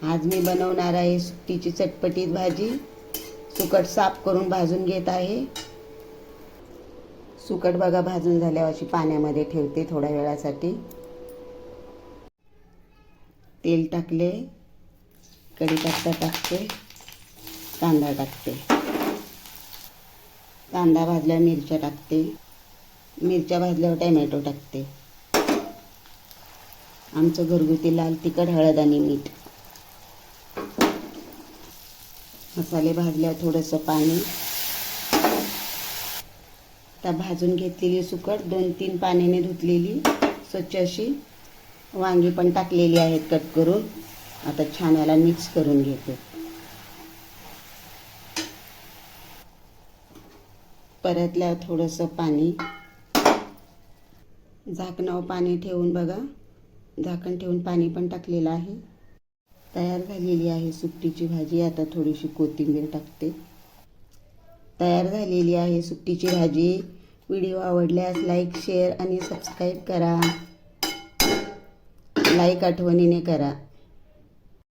आज मी बनवणार आहे सुकटीची चटपटीत भाजी। सुकट साफ करून भाजून घेत आहे। सुकट बघा भाजून झाल्यावर अशी पाण्यामध्ये ठेवते थोड्या वेळासाठी। तेल टाकले, कढीपत्ता टाकते, कांदा टाकते। कांदा भाजल्यावर मिरच्या टाकते, मिरच्या भाजल्यावर टोमॅटो टाकते। आमचं घरगुती लाल तिखट, हळद आणि मीठ। मसाले भाजल्यावर थोडंसं पाणी। आता भाजून घेतलेली सुकट 2-3 पाण्याने धुतलेली स्वच्छ अशी वांगी पण टाकलेली आहेत कट करून। आता छान याला मिक्स करून घेते। परतल्यावर थोडंसं पाणी, झाकणावर पाणी ठेवून बघा, झाकण ठेवून पाणी पण टाकलेलं आहे। तयार झालेली आहे सुकटीची भाजी। आता थोडीशी कोथिंबीर टाकते। तयार झालेली आहे सुकटीची भाजी। व्हिडिओ आवडल्यास लाईक, शेअर आणि सबस्क्राईब करा। लाईक आठवणीने करा।